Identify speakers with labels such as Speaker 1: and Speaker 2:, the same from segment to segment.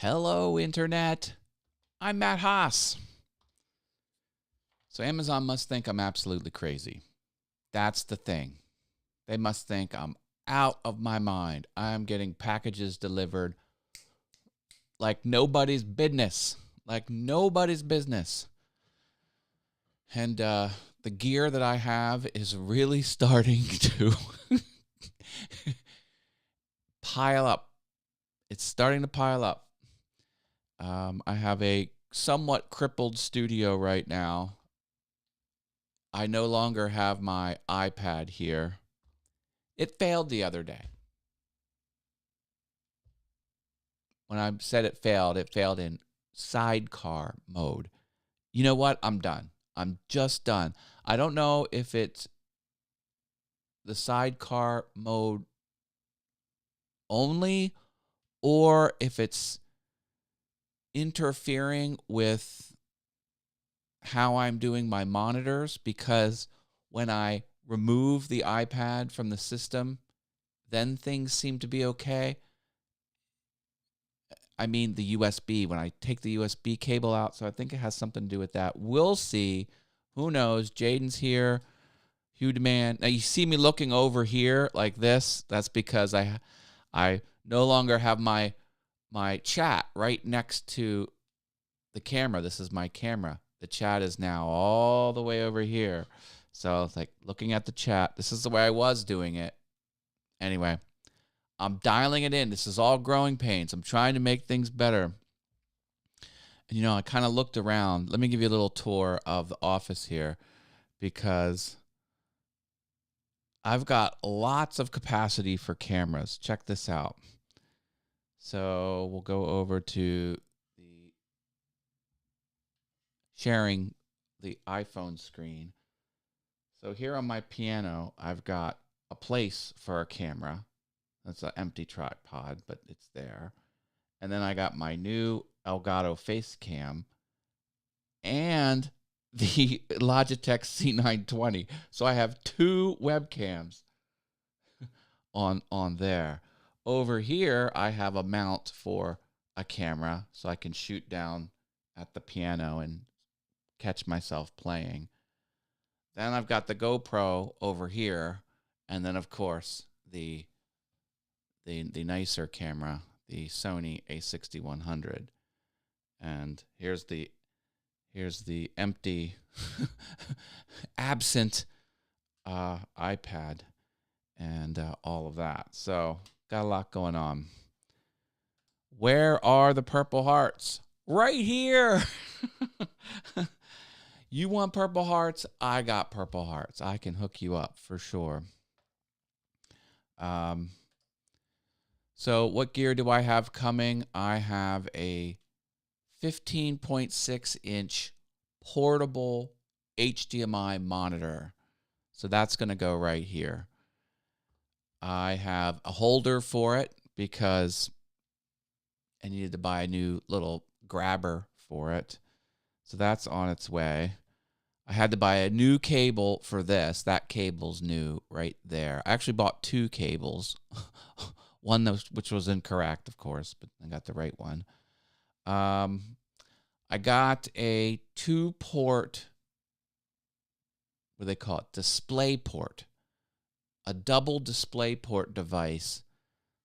Speaker 1: Hello, Internet. I'm Matt Haas. So Amazon must think I'm absolutely crazy. That's the thing. They must think I'm out of my mind. I'm getting packages delivered like nobody's business. Like nobody's business. And the gear that I have is really starting to pile up. It's starting to pile up. I have a somewhat crippled studio right now. I no longer have my iPad here. It failed the other day. When I said it failed in sidecar mode. You know what? I'm done. I'm just done. I don't know if it's the sidecar mode only or if it's interfering with how I'm doing my monitors, because when I remove the iPad from the system, then things seem to be okay. I mean the USB, when I take the USB cable out, so I think it has something to do with that. We'll see. Who knows? Jaden's here. Hugh Demand. Now you see me looking over here like this. That's because I no longer have my chat right next to the camera. This is my camera. The chat is now all the way over here. So it's like looking at the chat. This is the way I was doing it. Anyway, I'm dialing it in. This is all growing pains. I'm trying to make things better. And, I kind of looked around. Let me give you a little tour of the office here, because I've got lots of capacity for cameras. Check this out. So we'll go over to the sharing the iPhone screen. So here on my piano, I've got a place for a camera. That's an empty tripod, but it's there. And then I got my new Elgato face cam and the Logitech C920. So I have two webcams on there. Over here, I have a mount for a camera so I can shoot down at the piano and catch myself playing. Then I've got the GoPro over here, and then of course the nicer camera, the Sony A6100. And here's the empty absent iPad and all of that. So got a lot going on. Where are the Purple Hearts? Right here. You want Purple Hearts? I got Purple Hearts. I can hook you up for sure. So what gear do I have coming? I have a 15.6-inch portable HDMI monitor. So that's going to go right here. I have a holder for it because I needed to buy a new little grabber for it. So that's on its way. I had to buy a new cable for this. That cable's new right there. I actually bought two cables. One which was incorrect, of course, but I got the right one. I got a 2-port, what do they call it? Display port. A double display port device.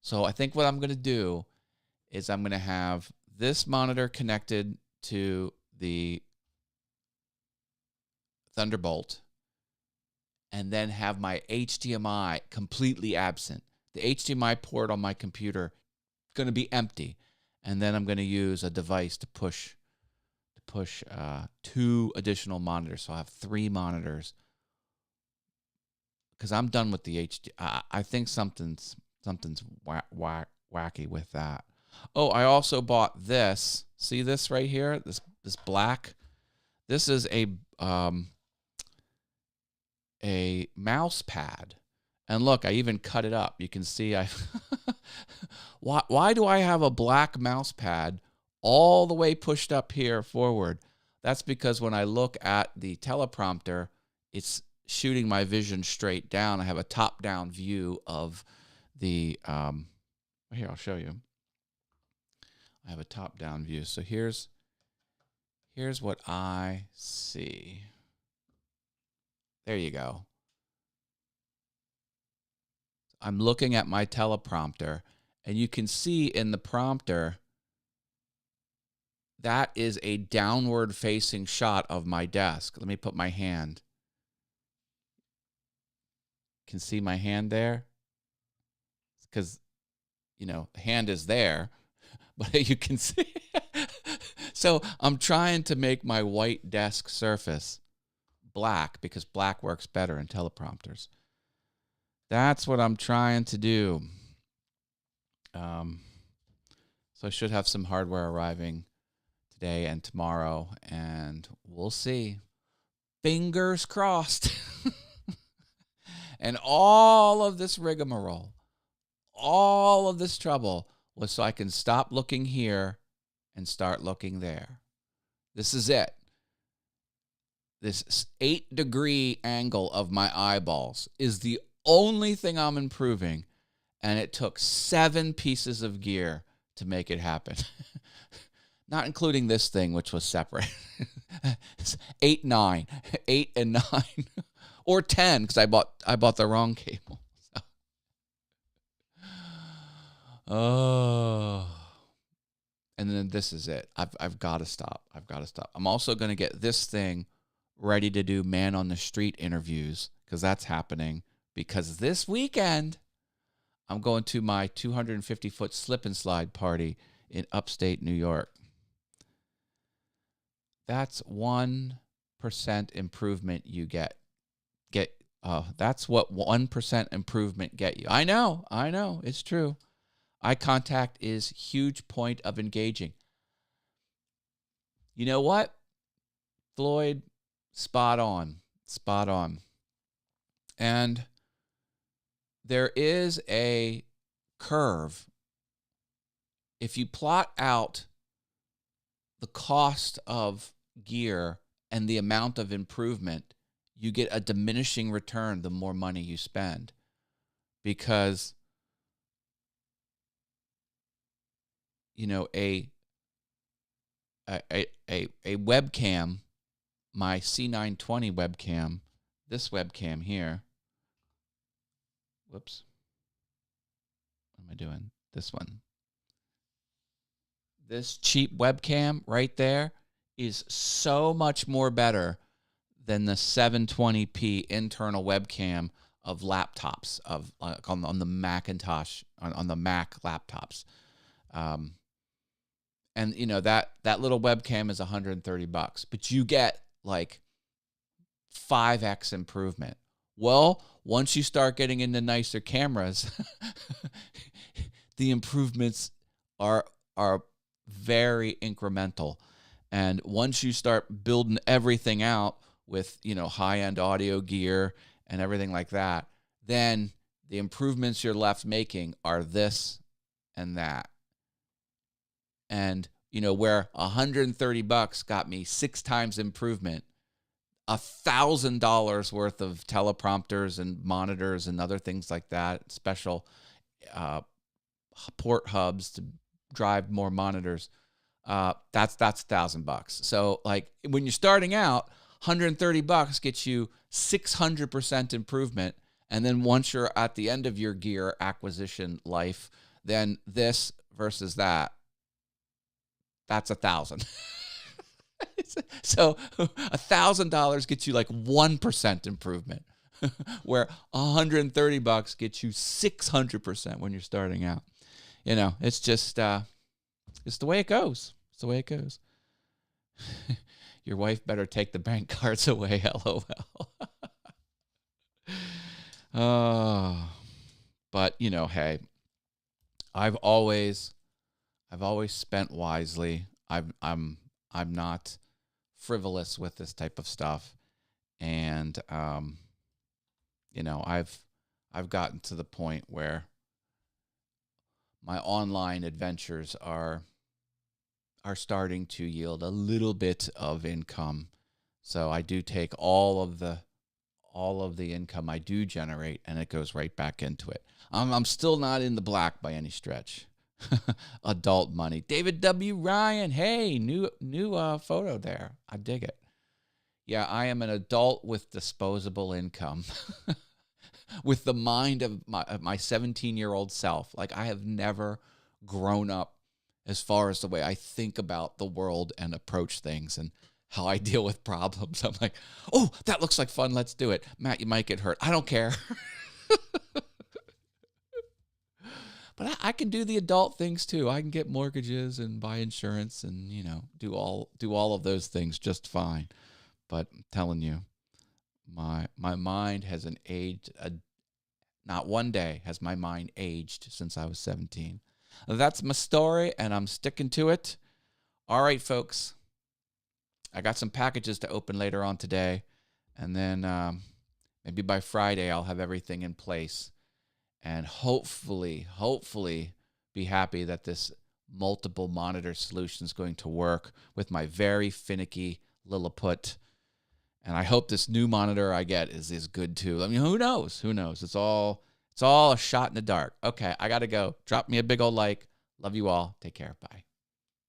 Speaker 1: So I think what I'm going to do is I'm going to have this monitor connected to the Thunderbolt and then have my HDMI completely absent. The HDMI port on my computer going to be empty. And then I'm going to use a device to push two additional monitors. So I'll have 3 monitors. Because I'm done with the HD. I think something's wacky with that. Oh, I also bought this. See this right here? This black. This is a mouse pad. And look, I even cut it up. You can see I. Why do I have a black mouse pad all the way pushed up here forward? That's because when I look at the teleprompter, it's shooting my vision straight down. I have a top-down view of the. Here, I'll show you. I have a top-down view. So here's what I see. There you go. I'm looking at my teleprompter, and you can see in the prompter that is a downward-facing shot of my desk. Let me put my hand. Can see my hand there? Because, hand is there, but you can see. So I'm trying to make my white desk surface black because black works better in teleprompters. That's what I'm trying to do. So I should have some hardware arriving today and tomorrow, and we'll see. Fingers crossed. And all of this rigmarole, all of this trouble was so I can stop looking here and start looking there. This is it. This 8-degree angle of my eyeballs is the only thing I'm improving, and it took 7 pieces of gear to make it happen. Not including this thing, which was separate. 8 and 9. Or 10, because I bought the wrong cable. So. Oh. And then this is it. I've got to stop. I'm also going to get this thing ready to do man on the street interviews, because that's happening. Because this weekend, I'm going to my 250-foot slip and slide party in upstate New York. That's 1% improvement you get. That's what 1% improvement get you. I know, it's true. Eye contact is huge point of engaging. You know what, Floyd? Spot on. And there is a curve. If you plot out the cost of gear and the amount of improvement, you get a diminishing return the more money you spend. Because, a webcam, my C920 webcam, this webcam here. Whoops. What am I doing? This one. This cheap webcam right there is so much more better than the 720p internal webcam of laptops on the Macintosh, on the Mac laptops. And that little webcam is $130, but you get like 5x improvement. Well, once you start getting into nicer cameras, the improvements are very incremental. And once you start building everything out with, high-end audio gear and everything like that, then the improvements you're left making are this and that. And, where $130 got me 6 times improvement, $1,000 worth of teleprompters and monitors and other things like that, special port hubs to drive more monitors, that's $1,000. So, like, when you're starting out, $130 gets you 600% improvement. And then once you're at the end of your gear acquisition life, then this versus that's $1,000. So $1,000 gets you like 1% improvement, where $130 gets you 600% when you're starting out. It's just it's the way it goes. It's the way it goes. Your wife better take the bank cards away, LOL. But hey, I've always spent wisely. I'm not frivolous with this type of stuff, and I've gotten to the point where my online adventures are starting to yield a little bit of income. So I do take all of the income I do generate, and it goes right back into it. I'm still not in the black by any stretch. Adult money. David W. Ryan. Hey, new photo there. I dig it. Yeah, I am an adult with disposable income. With the mind of my 17-year-old self. Like, I have never grown up as far as the way I think about the world and approach things and how I deal with problems. I'm like, oh, that looks like fun. Let's do it. Matt, you might get hurt. I don't care. But I can do the adult things too. I can get mortgages and buy insurance and, do all of those things just fine. But I'm telling you, my mind hasn't aged. Not one day has my mind aged since I was 17. That's my story, and I'm sticking to it. All right, folks. I got some packages to open later on today, and then maybe by Friday I'll have everything in place, and hopefully be happy that this multiple monitor solution is going to work with my very finicky Lilliput. And I hope this new monitor I get is good too. I mean, who knows? Who knows? It's all a shot in the dark. Okay, I got to go. Drop me a big old like. Love you all. Take care. Bye.